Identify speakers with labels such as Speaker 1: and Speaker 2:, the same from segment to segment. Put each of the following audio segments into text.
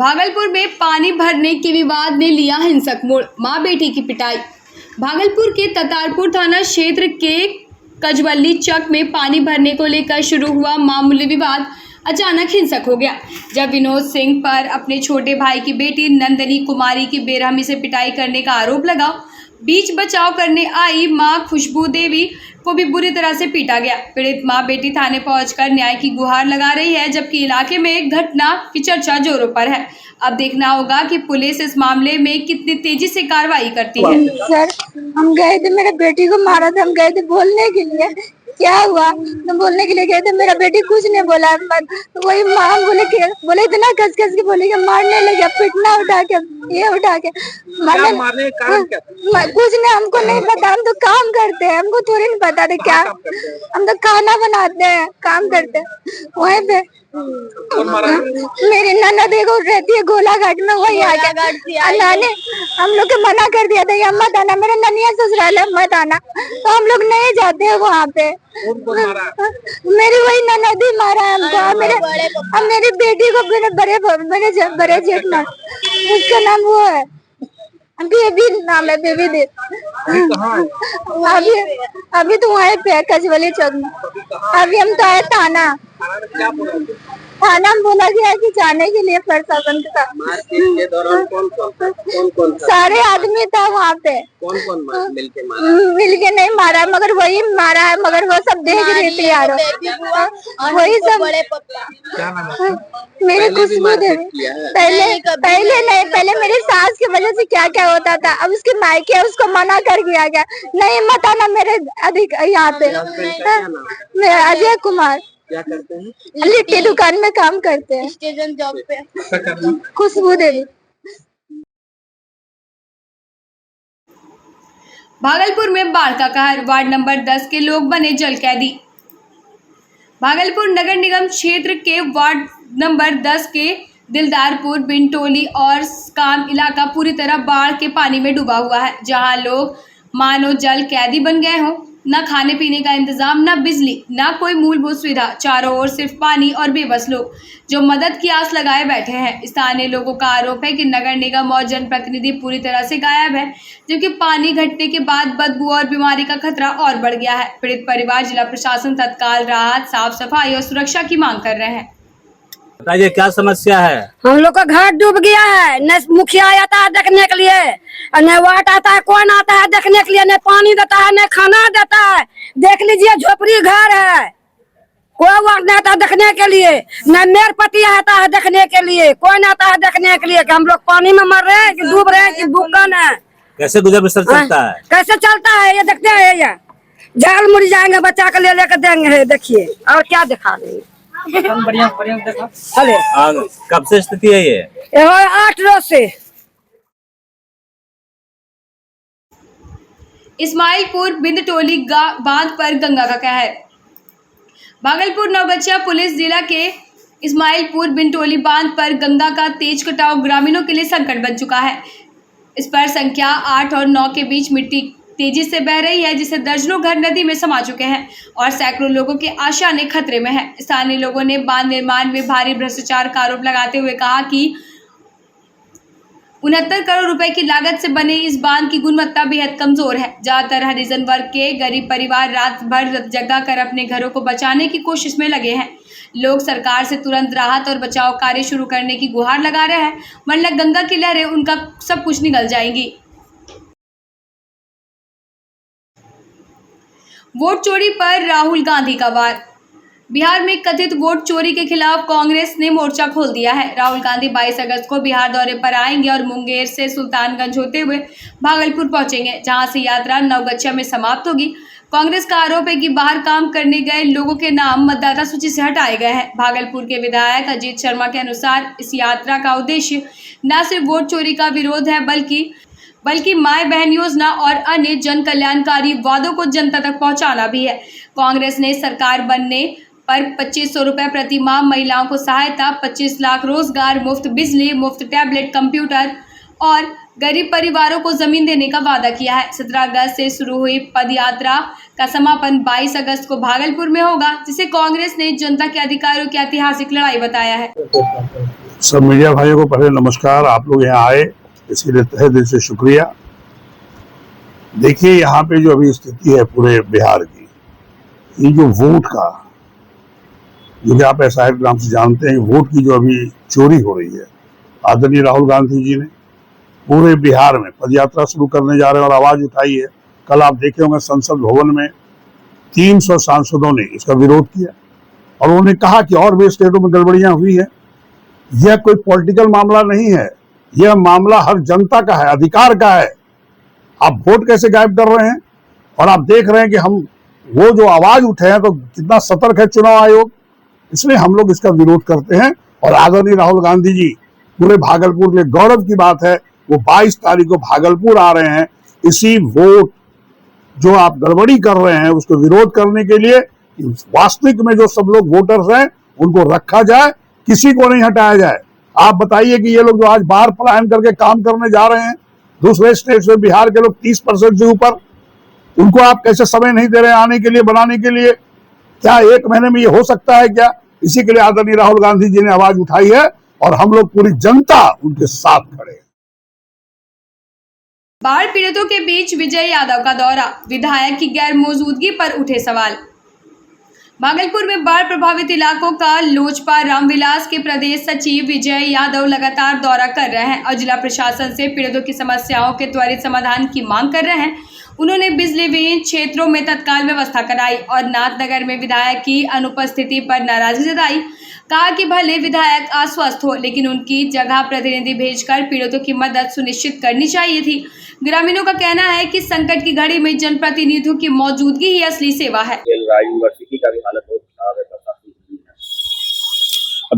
Speaker 1: भागलपुर में पानी भरने के विवाद ने लिया हिंसक मोड़, मां बेटी की पिटाई। भागलपुर के ततारपुर थाना क्षेत्र के कजवल्ली चक में पानी भरने को लेकर शुरू हुआ मामूली विवाद अचानक हिंसक हो गया, जब विनोद सिंह पर अपने छोटे भाई की बेटी नंदनी कुमारी की बेरहमी से पिटाई करने का आरोप लगा। बीच बचाव करने आई मां खुशबू देवी को भी बुरी तरह से पीटा गया। पीड़ित मां बेटी थाने पहुंचकर न्याय की गुहार लगा रही है, जबकि इलाके में एक घटना की चर्चा जोरों पर है। अब देखना होगा कि पुलिस इस मामले में कितनी तेजी से कार्रवाई करती है।
Speaker 2: सर, हम गए थे, मेरे बेटी को मारा था, हम गए थे बोलने के लिए। क्या हुआ? तो बोलने के लिए गए थे, मेरा बेटी कुछ नहीं बोला। तो वही माँ बोले इतना कस कस के बोले कि मारने लगे, पिटना उठा के, ये उठा के मारने का कारण क्या था? कुछ नहीं, हमको नहीं पता, हम तो काम करते हैं, हमको थोड़ी नहीं पता था क्या। हम तो खाना बनाते हैं, काम करते हैं। वहीं पे मेरी ननद एगो रहती है गोलाघाट में, वही आ गया। हम लोग के मना कर दिया था कि मत आना, मेरा ननिया ससुराल है, मत आना, तो हम लोग नहीं जाते हैं वहाँ पे। मेरी वही ननद ही मारा है हमको। मेरी बेटी को बड़े जेठ मार, उसका नाम वो है बेबी, नाम है बेबी दे। अभी तो वहीं पे कजवली चौक में। अभी हम तो आए थाना में बोला गया कि जाने के लिए प्रशासन के साथ।
Speaker 3: के दौरान कौन
Speaker 2: सारे आदमी था वहाँ पे।
Speaker 3: कौन
Speaker 2: मिलके नहीं मारा, मगर वही मारा है, मगर वो सब देख रहे थे यार, वही सब। मेरी खुशबू देवी पहले मेरी सास की वजह से क्या क्या होता था। अब उसके मायके है, उसको मना कर दिया गया, नहीं मत आना मेरे अधिक यहाँ पे। मैं अजय कुमार,
Speaker 3: क्या करते हैं?
Speaker 2: लिट्टी दुकान में काम करते हैं, स्टेशन जॉब पे। खुशबू देवी।
Speaker 1: भागलपुर में बाढ़ का कहर, वार्ड नंबर 10 के लोग बने जल कैदी। भागलपुर नगर निगम क्षेत्र के वार्ड नंबर 10 के दिलदारपुर, बिनटोली और काम इलाका पूरी तरह बाढ़ के पानी में डूबा हुआ है, जहां लोग मानो जल कैदी बन गए हों। न खाने पीने का इंतजाम, न बिजली, न कोई मूलभूत सुविधा, चारों ओर सिर्फ पानी और बेबस लोग जो मदद की आस लगाए बैठे हैं। स्थानीय लोगों का आरोप है कि नगर निगम और जनप्रतिनिधि पूरी तरह से गायब है, जबकि पानी घटने के बाद बदबू और बीमारी का खतरा और बढ़ गया है। पीड़ित परिवार जिला प्रशासन तत्काल राहत, साफ सफाई और सुरक्षा की मांग कर रहे हैं।
Speaker 3: बताइए क्या समस्या है?
Speaker 4: हम लोग का घर डूब गया है, न मुखिया आता है देखने के लिए, न वार्ड आता है, कौन आता है देखने के लिए, न पानी देता है, न खाना देता है। देख लीजिए झोपड़ी घर है, कोई वार्ड नहीं आता देखने के लिए, न मेयर पति आता है देखने के लिए, कौन आता है देखने के लिए कि हम लोग पानी में मर रहे हैं कि डूब रहे हैं कि भूखन है।
Speaker 3: कैसे गुजर बसर चलता है?
Speaker 4: कैसे चलता है ये देखते हैं, ये जाल मुड़ जाएंगे, बच्चा को ले लेकर देंगे। देखिए और क्या दिखा देंगे।
Speaker 3: बढ़िया देखा। कब से स्थिति है ये?
Speaker 4: 8 रोज से।
Speaker 1: इस्माइलपुर बिंदटोली बांध पर गंगा का कहर। भागलपुर नवगछिया पुलिस जिला के इस्माइलपुर बिंदटोली बांध पर गंगा का तेज कटाव ग्रामीणों के लिए संकट बन चुका है। इस पर संख्या 8 और 9 के बीच मिट्टी तेजी से बह रही है, जिससे दर्जनों घर नदी में समा चुके हैं और सैकड़ों लोगों की आशा ने खतरे में है। स्थानीय लोगों ने बांध निर्माण में भारी भ्रष्टाचार का आरोप लगाते हुए कहा कि 69 करोड़ रुपए की लागत से बने इस बांध की गुणवत्ता बेहद कमजोर है। ज्यादातर हरिजन वर्ग के गरीब परिवार रात भर जगा कर अपने घरों को बचाने की कोशिश में लगे हैं। लोग सरकार से तुरंत राहत और बचाव कार्य शुरू करने की गुहार लगा रहे हैं, वरना गंगा की लहरें उनका सब कुछ निगल जाएंगी। वोट चोरी पर राहुल गांधी का वार। बिहार में कथित वोट चोरी के खिलाफ कांग्रेस ने मोर्चा खोल दिया है। राहुल गांधी 22 अगस्त को बिहार दौरे पर आएंगे और मुंगेर से सुल्तानगंज होते हुए भागलपुर पहुंचेंगे, जहां से यात्रा नवगछिया में समाप्त होगी। कांग्रेस का आरोप है कि बाहर काम करने गए लोगों के नाम मतदाता सूची से हटाए गए हैं। भागलपुर के विधायक अजीत शर्मा के अनुसार इस यात्रा का उद्देश्य न सिर्फ वोट चोरी का विरोध है, बल्कि माय बहन योजना और अन्य जन कल्याणकारी वादों को जनता तक पहुंचाना भी है। कांग्रेस ने सरकार बनने पर 2500 रुपए प्रति माह महिलाओं को सहायता, 25 लाख रोजगार, मुफ्त बिजली, मुफ्त टैबलेट, कंप्यूटर और गरीब परिवारों को जमीन देने का वादा किया है। 17 अगस्त से शुरू हुई पद यात्रा का समापन 22 अगस्त को भागलपुर में होगा, जिसे कांग्रेस ने जनता के अधिकारों की ऐतिहासिक लड़ाई बताया है।
Speaker 5: सब मीडिया भाइयों को पहले नमस्कार। आप लोग यहाँ आए इसके लिए तहे दिल से शुक्रिया। देखिए, यहाँ पे जो अभी स्थिति है पूरे बिहार की, ये जो वोट का, जो कि आप ऐसा ग्राम से जानते हैं, वोट की जो अभी चोरी हो रही है, आदरणीय राहुल गांधी जी ने पूरे बिहार में पदयात्रा शुरू करने जा रहे हैं और आवाज उठाई है। कल आप देखे होंगे संसद भवन में 300 सांसदों ने इसका विरोध किया और उन्होंने कहा कि और भी स्टेटों में गड़बड़ियां हुई है। यह कोई पॉलिटिकल मामला नहीं है, यह मामला हर जनता का है, अधिकार का है। आप वोट कैसे गायब कर रहे हैं? और आप देख रहे हैं कि हम वो जो आवाज उठे हैं तो कितना सतर्क है चुनाव आयोग, इसलिए हम लोग इसका विरोध करते हैं। और आदरणीय राहुल गांधी जी पूरे भागलपुर में गौरव की बात है, वो 22 तारीख को भागलपुर आ रहे हैं। इसी वोट जो आप गड़बड़ी कर रहे हैं उसको विरोध करने के लिए, वास्तविक में जो सब लोग वोटर्स हैं उनको रखा जाए, किसी को नहीं हटाया जाए। आप बताइए कि ये लोग जो आज बाहर पलायन करके काम करने जा रहे हैं दूसरे स्टेट से, बिहार के लोग 30% से ऊपर, उनको आप कैसे समय नहीं दे रहे हैं आने के लिए, बनाने के लिए? क्या 1 महीने में ये हो सकता है क्या? इसी के लिए आदरणीय राहुल गांधी जी ने आवाज उठाई है और हम लोग पूरी जनता उनके साथ खड़े हैं।
Speaker 1: बाढ़ पीड़ितों के बीच विजय यादव का दौरा, विधायक की गैर मौजूदगी पर उठे सवाल। भागलपुर में बाढ़ प्रभावित इलाकों का लोजपा रामविलास के प्रदेश सचिव विजय यादव लगातार दौरा कर रहे हैं और जिला प्रशासन से पीड़ितों की समस्याओं के त्वरित समाधान की मांग कर रहे हैं। उन्होंने बिजली विहीन क्षेत्रों में तत्काल व्यवस्था कराई और नाथनगर में विधायक की अनुपस्थिति पर नाराजगी जताई। कहा कि भले विधायक अस्वस्थ हो, लेकिन उनकी जगह प्रतिनिधि भेजकर पीड़ितों की मदद सुनिश्चित करनी चाहिए थी। ग्रामीणों का कहना है कि संकट की घड़ी में जनप्रतिनिधियों की मौजूदगी ही असली सेवा है।
Speaker 6: यूनिवर्सिटी का भी हालत बहुत खराब है।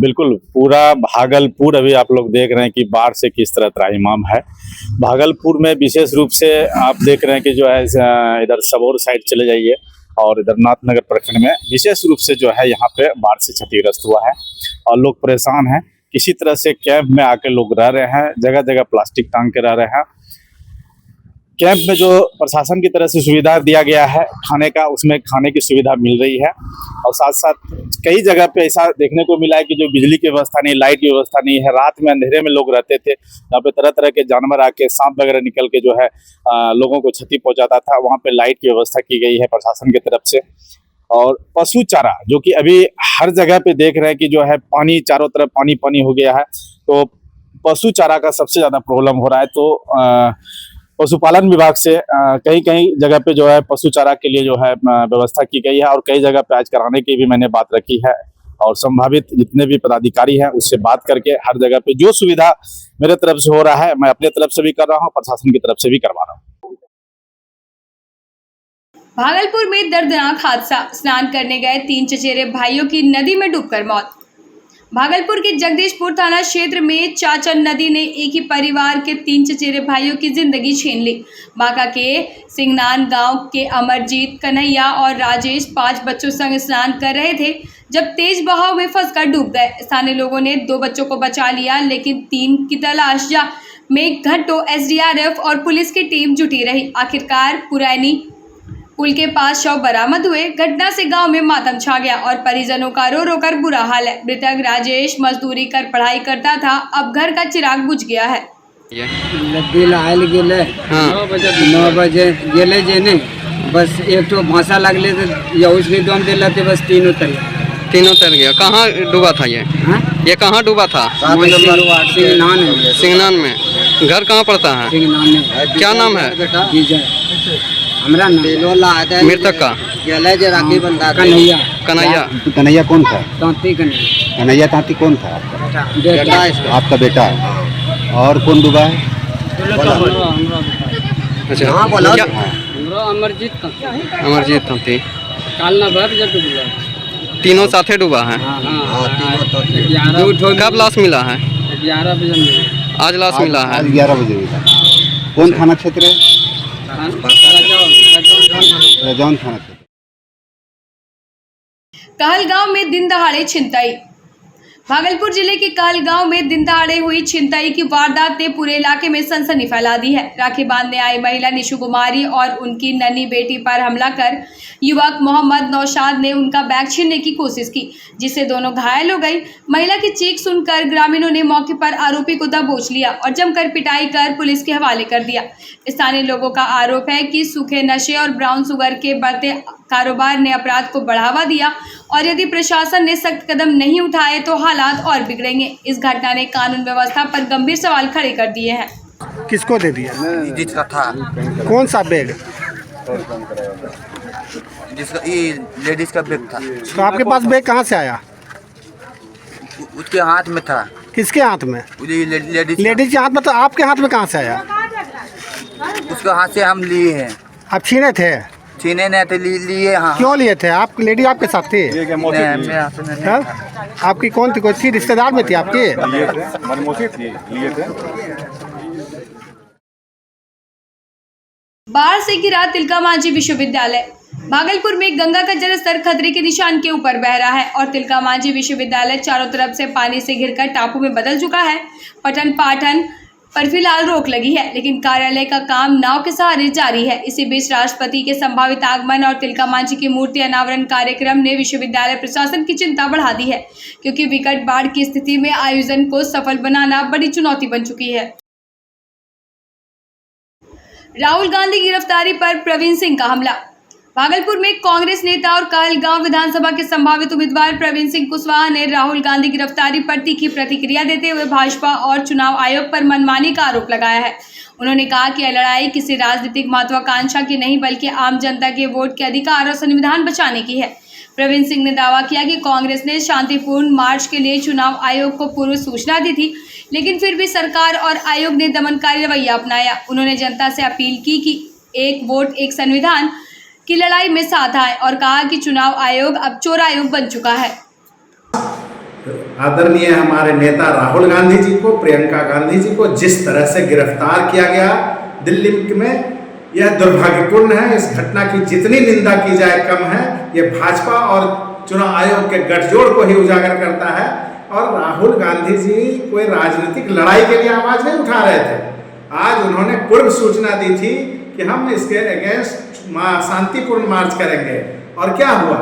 Speaker 6: बिल्कुल, पूरा भागलपुर अभी आप लोग देख रहे हैं कि बाढ़ से किस तरह त्राहिमाम है। भागलपुर में विशेष रूप से आप देख रहे हैं कि जो है इधर सबौर साइड चले जाइए और इधर नाथनगर प्रखंड में विशेष रूप से जो है यहाँ पे बाढ़ से क्षतिग्रस्त हुआ है और लोग परेशान हैं। किसी तरह से कैंप में आके लोग रह रहे हैं, जगह जगह प्लास्टिक टांग के रह रहे हैं। कैंप में जो प्रशासन की तरफ से सुविधा दिया गया है खाने का, उसमें खाने की सुविधा मिल रही है और साथ साथ कई जगह पे ऐसा देखने को मिला है कि जो बिजली की व्यवस्था नहीं, लाइट की व्यवस्था नहीं है। रात में अंधेरे में लोग रहते थे, यहाँ पे तरह तरह के जानवर आके, सांप वगैरह निकल के जो है लोगों को क्षति पहुंचाता था। वहाँ पे लाइट की व्यवस्था की गई है प्रशासन की तरफ से। और पशु चारा, जो कि अभी हर जगह पे देख रहे हैं कि जो है पानी, चारों तरफ पानी पानी हो गया है, तो पशु चारा का सबसे ज्यादा प्रॉब्लम हो रहा है। तो पशुपालन विभाग से कई कई जगह पे जो है पशु चारा के लिए जो है व्यवस्था की गई है और कई जगह पे आज कराने की भी मैंने बात रखी है और संभावित जितने भी पदाधिकारी हैं उससे बात करके हर जगह पे जो सुविधा मेरे तरफ से हो रहा है मैं अपने तरफ से भी कर रहा हूँ, प्रशासन की तरफ से भी करवा रहा हूँ।
Speaker 1: भागलपुर में दर्दनाक हादसा, स्नान करने गए 3 चचेरे भाइयों की नदी में डूबकर मौत। भागलपुर के जगदीशपुर थाना क्षेत्र में चाचन नदी ने एक ही परिवार के 3 चचेरे भाइयों की जिंदगी छीन ली। बांका के सिंगनान गांव के अमरजीत, कन्हैया और राजेश 5 बच्चों संग स्नान कर रहे थे जब तेज बहाव में फंसकर डूब गए। स्थानीय लोगों ने 2 बच्चों को बचा लिया, लेकिन 3 की तलाश में घंटों एसडीआरएफ और पुलिस की टीम जुटी रही। आखिरकार पुरैनी पुल के पास शव बरामद हुए। घटना से गांव में मातम छा गया और परिजनों का रो रो कर बुरा हाल है। मृतक राजेश मजदूरी कर पढ़ाई करता था, अब घर का चिराग बुझ गया है।
Speaker 7: नौ बजे गेले जेने बस एक तो भाषा लगले उसके दम दिला थे, बस तीनों तर गया। कहाँ डूबा था ये? ये कहाँ डूबा था? सिंगनान में। घर कहाँ पड़ता है? सिंगनान में। क्या नाम है हमरा? मृतक का राखी बंदा कन्हैया। कन्हैया
Speaker 8: कन्हैया कौन था?
Speaker 7: तांती
Speaker 8: कन्हैया तांती कौन था?
Speaker 7: बेटा
Speaker 8: आपका बेटा। और कौन डूबा है?
Speaker 6: अच्छा, अमरजीत तांती। तीनों साथे डूबा है। कब लाश मिला है?
Speaker 7: 11 बजे।
Speaker 6: आज लाश मिला है?
Speaker 8: 11 बजे मिला। कौन थाना क्षेत्र है? रजौन थाना क्षेत्र।
Speaker 1: कहलगांव में दिन दहाड़े छिनतई। भागलपुर जिले के कहलगांव में दिन दहाड़े हुई छिनतई की वारदात ने पूरे इलाके में सनसनी फैला दी है। राखी बांधने आई महिला निशु कुमारी और उनकी नन्ही बेटी पर हमला कर युवक मोहम्मद नौशाद ने उनका बैग छीनने की कोशिश की, जिससे दोनों घायल हो गई। महिला की चीख सुनकर ग्रामीणों ने मौके पर आरोपी को दबोच लिया और जमकर पिटाई कर पुलिस के हवाले कर दिया। स्थानीय लोगों का आरोप है कि सूखे नशे और ब्राउन शुगर के बढ़ते कारोबार ने अपराध को बढ़ावा दिया और यदि प्रशासन ने सख्त कदम नहीं उठाए तो हालात और बिगड़ेंगे। इस घटना ने कानून व्यवस्था पर गंभीर सवाल खड़े कर दिए हैं।
Speaker 9: किसको दे दिया?
Speaker 10: जिसका था।
Speaker 9: कौन सा बैग?
Speaker 10: जिसका ये लेडीज का बैग था।
Speaker 9: तो आपके पास बैग कहाँ से आया?
Speaker 10: उसके हाथ में था।
Speaker 9: किसके हाथ में?
Speaker 10: लेडीज
Speaker 9: के हाथ में। तो आपके हाथ में कहाँ से आया?
Speaker 10: उसके हाथ से हम लिए हैं।
Speaker 9: आप छीने थे?
Speaker 10: छीने नहीं थे, लिए। हाँ।
Speaker 9: क्यों लिए थे? आप लेडी आपके साथ थी? आपकी कौन थी? कोई थी रिश्तेदार में थी आपकी?
Speaker 1: बाढ़ से घिरा तिलका मांझी विश्वविद्यालय। भागलपुर में गंगा का जलस्तर खतरे के निशान के ऊपर बह रहा है और तिलका मांझी विश्वविद्यालय चारों तरफ से पानी से घिरकर टापू में बदल चुका है। पठन पाठन पर फिलहाल रोक लगी है, लेकिन कार्यालय का काम नाव के सहारे जारी है। इसी बीच राष्ट्रपति के संभावित आगमन और तिलका मांझी की मूर्ति अनावरण कार्यक्रम ने विश्वविद्यालय प्रशासन की चिंता बढ़ा दी है, क्योंकि विकट बाढ़ की स्थिति में आयोजन को सफल बनाना बड़ी चुनौती बन चुकी है। राहुल गांधी गिरफ्तारी पर प्रवीण सिंह का हमला। भागलपुर में कांग्रेस नेता और कहलगांव विधानसभा के संभावित उम्मीदवार प्रवीण सिंह कुशवाहा ने राहुल गांधी गिरफ्तारी पर तीखी प्रतिक्रिया देते हुए भाजपा और चुनाव आयोग पर मनमानी का आरोप लगाया है। उन्होंने कहा कि यह लड़ाई किसी राजनीतिक महत्वाकांक्षा की नहीं, बल्कि आम जनता के वोट के अधिकार और संविधान बचाने की है। प्रवीण सिंह ने दावा किया कि कांग्रेस ने शांतिपूर्ण मार्च के लिए चुनाव आयोग को पूर्व सूचना दी थी, लेकिन फिर भी सरकार और आयोग ने दमनकारी रवैया अपनाया। उन्होंने जनता से अपील की कि एक वोट एक संविधान की लड़ाई में साथ आए और कहा कि चुनाव आयोग अब चोर आयोग बन चुका है।
Speaker 11: आदरणीय हमारे नेता राहुल गांधी जी को, प्रियंका गांधी जी को जिस तरह से गिरफ्तार किया गया दिल्ली में, यह दुर्भाग्यपूर्ण है। इस घटना की जितनी निंदा की जाए कम है। यह भाजपा और चुनाव आयोग के गठजोड़ को ही उजागर करता है। और राहुल गांधी जी कोई राजनीतिक लड़ाई के लिए आवाज नहीं उठा रहे थे। आज उन्होंने पूर्व सूचना दी थी कि हम इसके अगेंस्ट शांतिपूर्ण मार्च करेंगे, और क्या हुआ?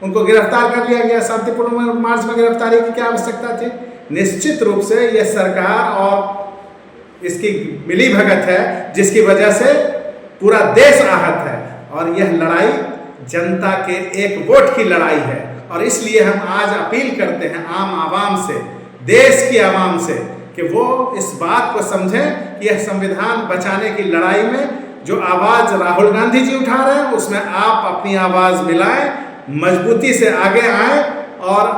Speaker 11: उनको गिरफ्तार कर लिया गया। शांतिपूर्ण मार्च में गिरफ्तारी की क्या आवश्यकता थी? निश्चित रूप से यह सरकार और इसकी मिलीभगत है, जिसकी वजह से पूरा देश आहत है। और यह लड़ाई जनता के एक वोट की लड़ाई है। और इसलिए हम आज अपील करते हैं आम आवाम से, देश की आवाम से, कि वो इस बात को समझें कि यह संविधान बचाने की लड़ाई में जो आवाज़ राहुल गांधी जी उठा रहे हैं, उसमें आप अपनी आवाज़ मिलाएं, मजबूती से आगे आएं और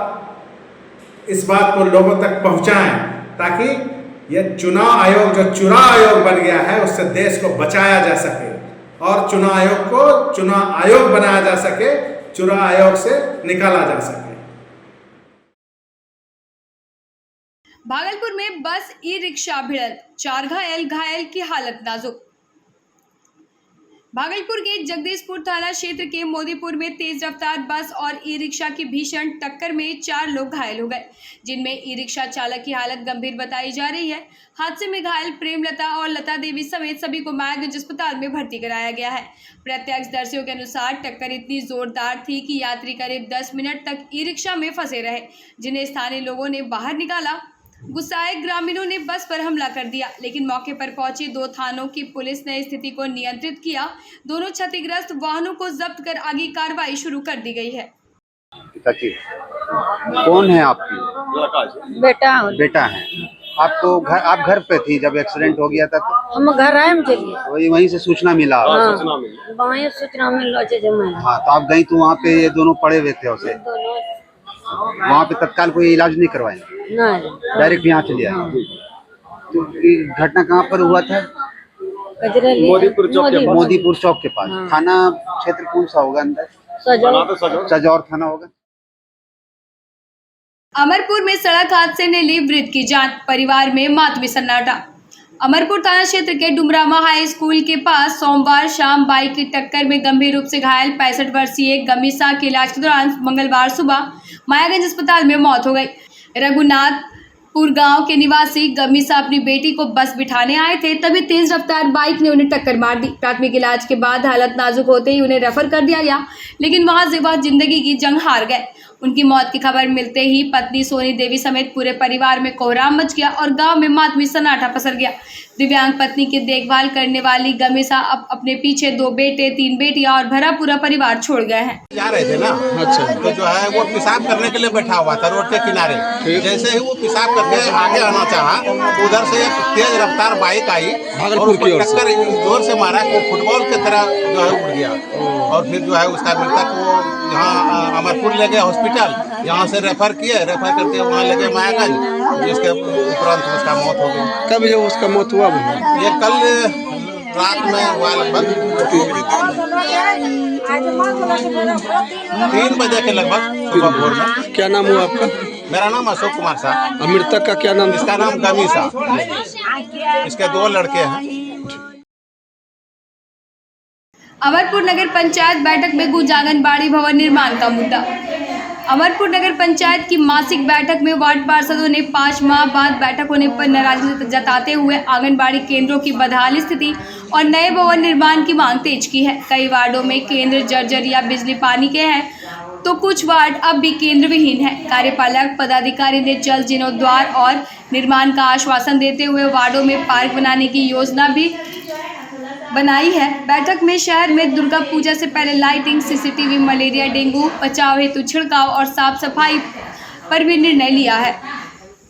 Speaker 11: इस बात को लोगों तक पहुंचाएं, ताकि यह चुनाव आयोग जो चुनाव आयोग बन गया है उससे देश को बचाया जा सके और चुनाव आयोग को चुनाव आयोग बनाया जा सके, चुनाव आयोग से निकाला जा सके।
Speaker 1: भागलपुर में बस ई रिक्शा भिड़ंत, 4 घायल की हालत नाजुक। भागलपुर के जगदीशपुर थाना क्षेत्र के मोदीपुर में तेज रफ्तार बस और ई रिक्शा की भीषण टक्कर में 4 लोग घायल हो गए, जिनमें ई रिक्शा चालक की हालत गंभीर बताई जा रही है। हादसे में घायल प्रेमलता और लता देवी समेत सभी को मायागंज अस्पताल में भर्ती कराया गया है। प्रत्यक्षदर्शियों के अनुसार टक्कर इतनी जोरदार थी कि यात्री करीब 10 मिनट तक ई रिक्शा में फंसे रहे, जिन्हें स्थानीय लोगों ने बाहर निकाला। गुस्साए ग्रामीणों ने बस पर हमला कर दिया, लेकिन मौके पर पहुंची 2 थानों की पुलिस ने स्थिति को नियंत्रित किया। दोनों क्षतिग्रस्त वाहनों को जब्त कर आगे कार्रवाई शुरू कर दी गई है।
Speaker 8: कौन है आपकी? बेटा है। आपको आप घर पे थी जब एक्सीडेंट हो गया था? तो
Speaker 4: हम घर आए हम चलिए
Speaker 8: वहीं से सूचना मिला।
Speaker 4: सूचना मिल।
Speaker 8: हाँ, तो आप गई तो वहाँ पे ये दोनों पड़े हुए थे उसे, वहाँ पे तत्काल कोई इलाज नहीं करवाए? डायरेक्ट यहाँ चले आए। तो घटना कहाँ पर हुआ था? मोदीपुर चौक के पास। थाना क्षेत्र कौन सा होगा? अंदर सजौर थाना होगा।
Speaker 1: अमरपुर में सड़क हादसे ने ली वृद्ध की जान, परिवार में मातमी सन्नाटा। अमरपुर थाना क्षेत्र के डुमरामा हाई स्कूल के पास सोमवार शाम बाइक की टक्कर में गंभीर रूप से घायल 65 वर्षीय गमीसा की इलाज के दौरान मंगलवार सुबह मायागंज अस्पताल में मौत हो गई। रघुनाथपुर गांव के निवासी गमीसा अपनी बेटी को बस बिठाने आए थे, तभी तेज रफ्तार बाइक ने उन्हें टक्कर मार दी। प्राथमिक इलाज के बाद हालत नाजुक होते ही उन्हें रेफर कर दिया गया, लेकिन वहां से वह जिंदगी की जंग हार गए। उनकी मौत की खबर मिलते ही पत्नी सोनी देवी समेत पूरे परिवार में कोहराम मच गया और गांव में मातमी सन्नाटा पसर गया। दिव्यांग पत्नी की देखभाल करने वाली गमीसा अब अपने पीछे 2 बेटे, 3 बेटियां और भरा पूरा परिवार छोड़ गए हैं।
Speaker 11: जा रहे थे ना, अच्छा, तो जो है वो पेशाब करने के लिए बैठा हुआ था रोड के किनारे। जैसे ही वो पेशाब करके आगे आना चाहा, उधर से एक तेज रफ्तार बाइक आई और टक्कर जोर से मारा, वो फुटबॉल की तरह जो है उड़ गया। और फिर जो है उसका मृतक वो यहाँ अमरपुर ले गए हॉस्पिटल, यहाँ से रेफर करके वहाँ ले गए मायागंज, जिसके उपरांत उसका मौत हो गई। कब ये उसका मौत हुआ? ये कल रात में हुआ, लगभग 3 बजे के लगभग सुबह भोर में। क्या नाम हुआ आपका? मेरा नाम अशोक कुमार साहब। मृतक का क्या नाम? इसका नाम गमीसा। इसके 2 लड़के हैं।
Speaker 1: अमरपुर नगर पंचायत बैठक में गूंजा आंगनबाड़ी भवन निर्माण का मुद्दा। अमरपुर नगर पंचायत की मासिक बैठक में वार्ड पार्षदों ने 5 माह बाद बैठक होने पर नाराजगी जताते हुए आंगनबाड़ी केंद्रों की बदहाल स्थिति और नए भवन निर्माण की मांग तेज की है। कई वार्डों में केंद्र जर्जर या बिजली पानी के हैं, तो कुछ वार्ड अब भी केंद्र विहीन है। कार्यपालक पदाधिकारी ने जल जीर्णोद्धार और निर्माण का आश्वासन देते हुए वार्डों में पार्क बनाने की योजना भी बनाई है। बैठक में शहर में दुर्गा पूजा से पहले लाइटिंग, सीसीटीवी, मलेरिया डेंगू बचाव हेतु छिड़काव और साफ सफाई पर भी निर्णय लिया है।